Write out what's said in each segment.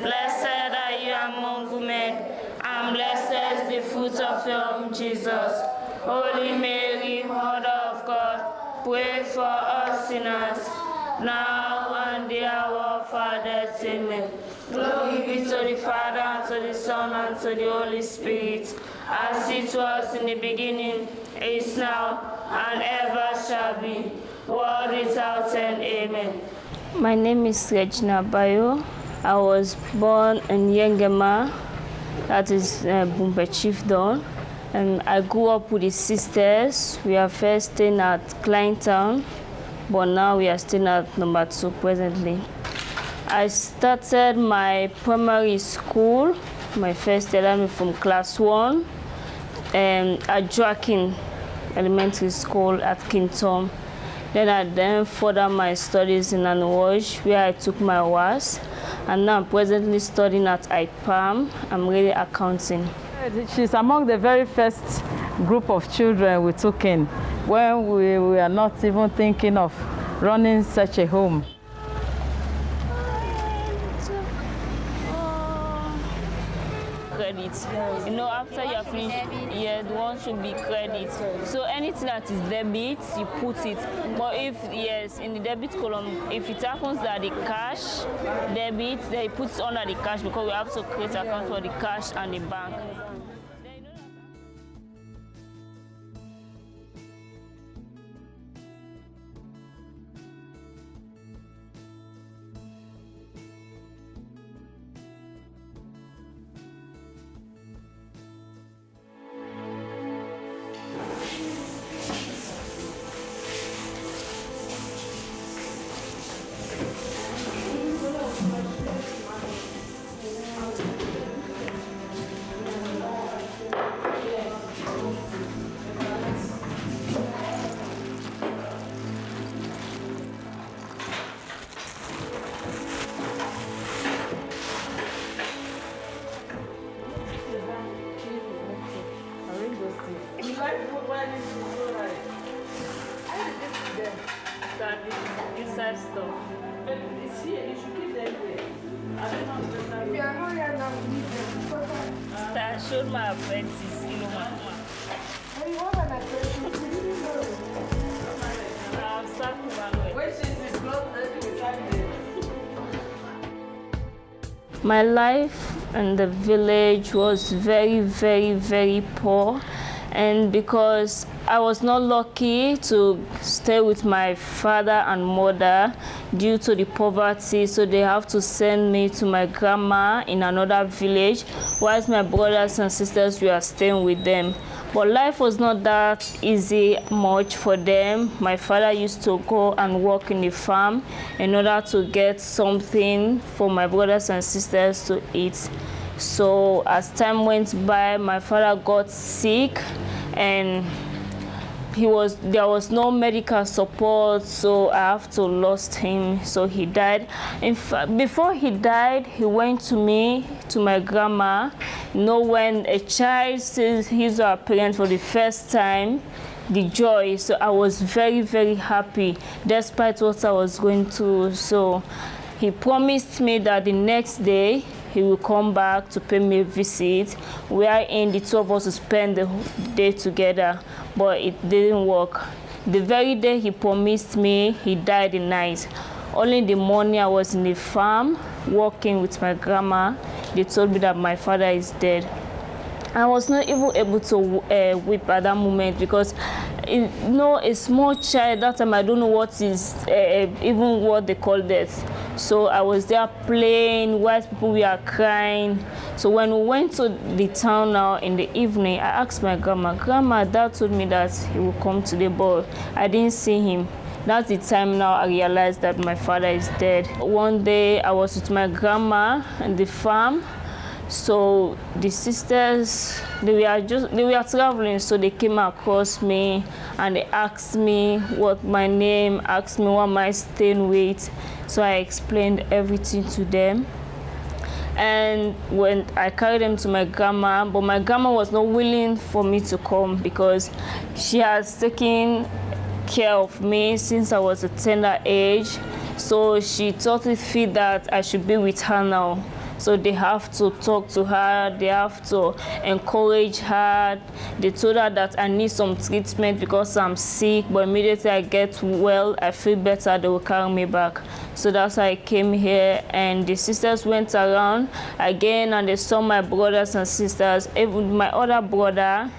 Blessed are you among women, and blessed is the fruit of your womb, Jesus. Holy Mary, Mother of God, pray for us sinners, now and the hour of our death. Amen. Glory be to the Father, and to the Son, and to the Holy Spirit, as it was in the beginning, is now, and ever shall be, world without end. Amen. My name is Regina Mbayo. I was born in Yengema, that is Bumpe Childern, and I grew up with the sisters. We are first staying at Kleintown, but now we are staying at number 2 presently. I started my primary school, my first year from class 1, at Joaquin Elementary School at Kington. Then I furthered my studies in Anwash, where I took my WAS, and now I'm presently studying at IPAM. I'm really accounting. She's among the very first group of children we took in when we were not even thinking of running such a home. Credit. You know, after you have finished, yeah, the one should be credit. So anything that is debit, you put it. But if, yes, in the debit column, if it happens that the cash debit, then you put it under the cash, because we have to create an account for the cash and the bank. Inside stuff. But it's here, you should keep them there. I don't know. If you are not here now, leave them. Start showed my apprentice, you know, When you have an apprentice, you didn't know. I'll start with Manuel. When she's disclosed, we can't do. My life in the village was very, very, very poor, and because I was not lucky to stay with my father and mother due to the poverty, so they have to send me to my grandma in another village, whilst my brothers and sisters were staying with them. But life was not that easy much for them. My father used to go and work in the farm in order to get something for my brothers and sisters to eat. So as time went by, my father got sick, and there was no medical support, so I have to lost him. So he died. In fact, before he died, he went to my grandma. You know, when a child sees his or her parent for the first time, the joy. So I was very, very happy despite what I was going through. So he promised me that the next day he will come back to pay me a visit, wherein the two of us will spend the day together, but it didn't work. The very day he promised me, he died the night. Only in the morning I was in the farm working with my grandma. They told me that my father is dead. I was not even able to weep at that moment, because you know, a small child that time, I don't know what is even what they call death. So I was there playing while people were crying. So when we went to the town now in the evening, I asked my grandma, Dad told me that he will come today, but I didn't see him. That's the time now I realized that my father is dead. One day I was with my grandma in the farm. So the sisters, they were traveling, so they came across me and they asked me what my name, asked me what am I staying with. So I explained everything to them. And when I carried them to my grandma, but my grandma was not willing for me to come because she has taken care of me since I was a tender age. So she thought it fit that I should be with her now. So they have to talk to her, they have to encourage her. They told her that I need some treatment because I'm sick, but immediately I get well, I feel better, they will carry me back. So that's why I came here, and the sisters went around again and they saw my brothers and sisters. Even my other brother,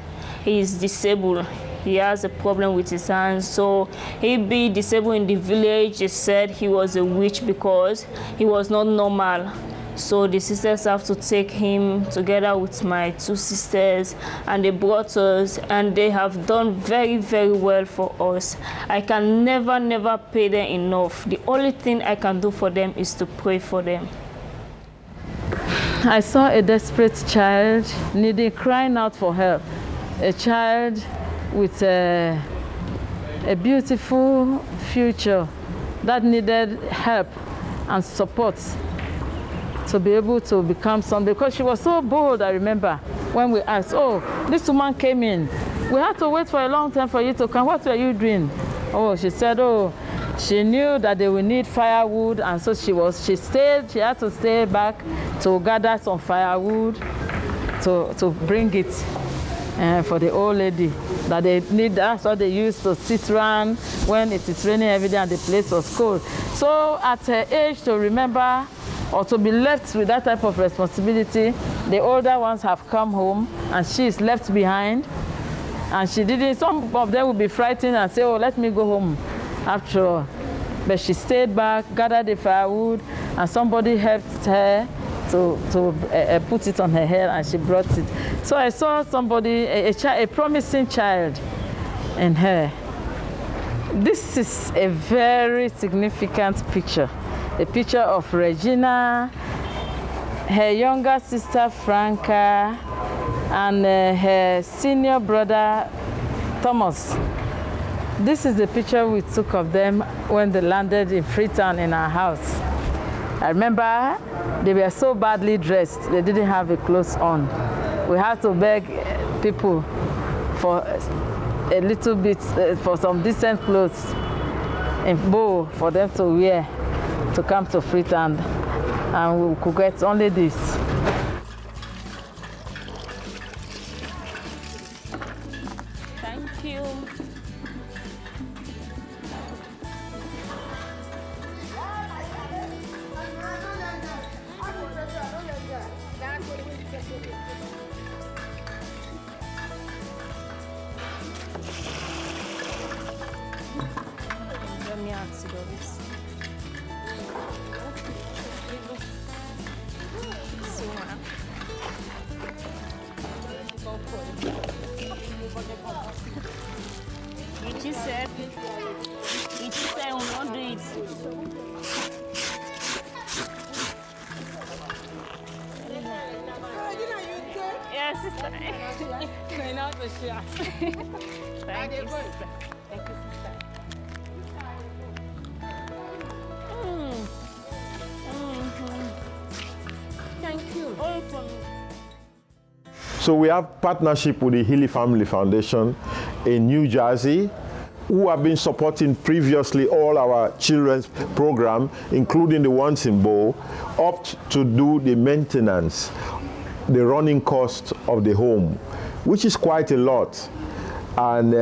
he is disabled. He has a problem with his hands, so he be disabled in the village. They said he was a witch because he was not normal. So the sisters have to take him together with my two sisters, and they brought us, and they have done very, very well for us. I can never pay them enough. The only thing I can do for them is to pray for them. I saw a desperate child crying out for help. A child with a beautiful future that needed help and support to be able to become something, because she was so bold. I remember when we asked, oh, this woman came in, we had to wait for a long time for you to come, what were you doing? Oh, she said, oh, she knew that they would need firewood, and so she had to stay back to gather some firewood to bring it for the old lady that they need. That's what they used to sit around when it is raining every day and the place was cold. So at her age, to remember or to be left with that type of responsibility, the older ones have come home and she is left behind. And she didn't, some of them would be frightened and say, oh, let me go home after all. But she stayed back, gathered the firewood, and somebody helped her to put it on her head, and she brought it. So I saw somebody, a promising child in her. This is a very significant picture. A picture of Regina, her younger sister Franca, and her senior brother Thomas. This is the picture we took of them when they landed in Freetown in our house. I remember they were so badly dressed, they didn't have a clothes on. We had to beg people for a little bit, for some decent clothes in Bo for them to wear to come to Freetown, and we could get only this. Thank you. Let me ask you this. It said we won't do it. Yes, sister. Thank you, sister. Thank you, sister. Thank you. All for me. So we have partnership with the Healy Family Foundation in New Jersey, who have been supporting previously all our children's program, including the ones in Bo, opt to do the maintenance, the running cost of the home, which is quite a lot. And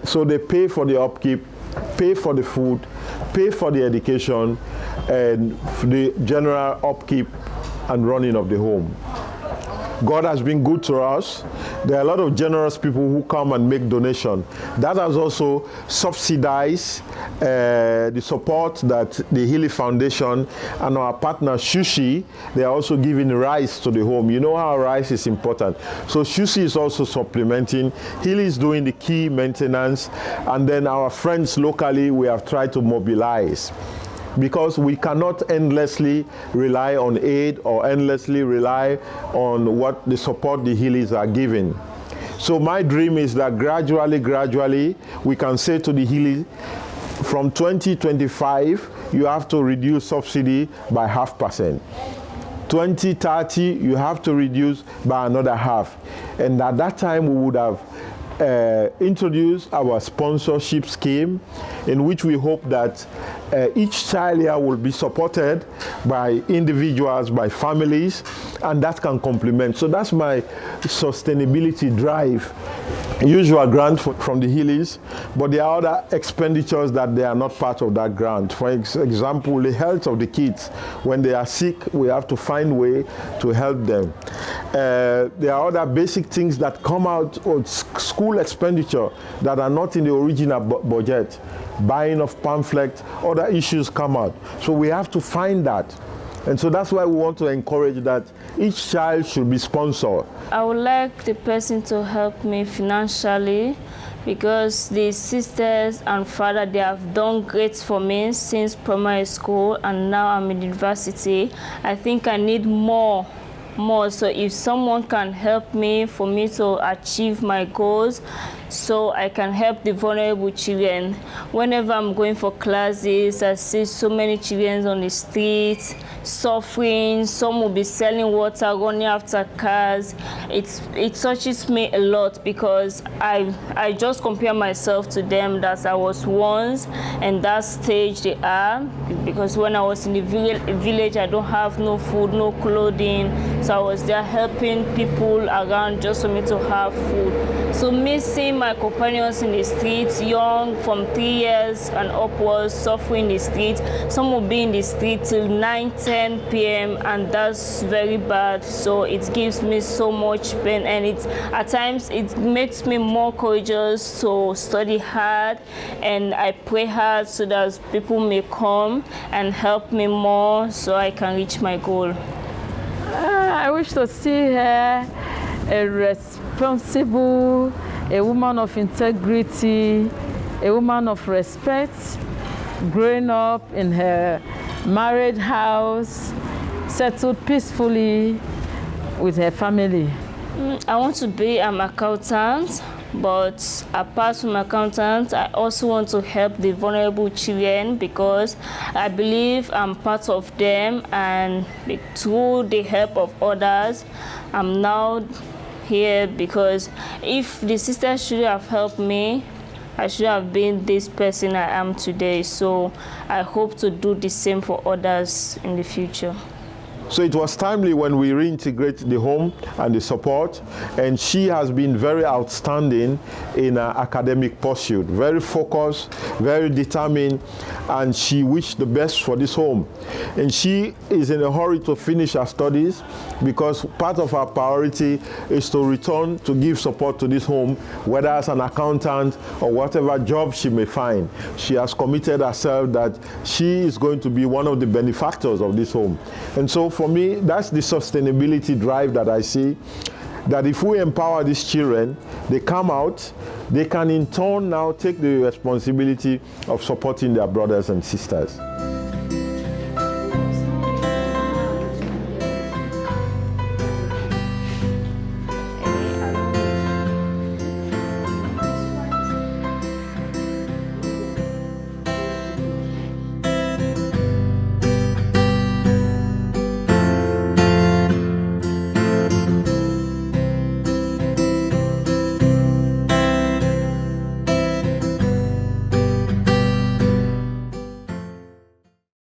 so they pay for the upkeep, pay for the food, pay for the education, and for the general upkeep and running of the home. God has been good to us. There are a lot of generous people who come and make donations. That has also subsidized the support that the Healy Foundation and our partner Shushi, they are also giving rice to the home. You know how rice is important. So Shushi is also supplementing. Healy is doing the key maintenance. And then our friends locally, we have tried to mobilize, because we cannot endlessly rely on aid or endlessly rely on what the support the Healys are giving. So my dream is that gradually, we can say to the Healy, from 2025, you have to reduce subsidy by 0.5%. 2030, you have to reduce by another half. And at that time, we would have introduced our sponsorship scheme, in which we hope that Each child here will be supported by individuals, by families, and that can complement. So that's my sustainability drive. Usual grant from the Healy's, but there are other expenditures that they are not part of that grant. For example, the health of the kids. When they are sick, we have to find a way to help them. There are other basic things that come out of school expenditure that are not in the original budget. Buying of pamphlets, other issues come out. So we have to find that. And so that's why we want to encourage that each child should be sponsored. I would like the person to help me financially, because the sisters and father, they have done great for me since primary school, and now I'm in university. I think I need more. So if someone can help me for me to achieve my goals, so I can help the vulnerable children. Whenever I'm going for classes, I see so many children on the street suffering. Some will be selling water, running after cars. It touches me a lot, because I just compare myself to them, that I was once, and that stage they are. Because when I was in the village, I don't have no food, no clothing. So I was there helping people around just for me to have food. So me seeing my companions in the streets, young, from 3 years and upwards, suffering in the streets. Some will be in the street till 9-10 p.m. and that's very bad. So it gives me so much pain, and at times it makes me more courageous to study hard, and I pray hard so that people may come and help me more so I can reach my goal. I wish to see her a responsible, a woman of integrity, a woman of respect, growing up in her married house, settled peacefully with her family. I want to be an accountant, but apart from accountant, I also want to help the vulnerable children, because I believe I'm part of them, and through the help of others, I'm now here. Because if the sisters should have helped me, I should have been this person I am today. So I hope to do the same for others in the future. So it was timely when we reintegrate the home and the support, and she has been very outstanding in her academic pursuit, very focused, very determined, and she wished the best for this home. And she is in a hurry to finish her studies, because part of her priority is to return to give support to this home, whether as an accountant or whatever job she may find. She has committed herself that she is going to be one of the benefactors of this home. And so for me, that's the sustainability drive that I see, that if we empower these children, they come out, they can in turn now take the responsibility of supporting their brothers and sisters.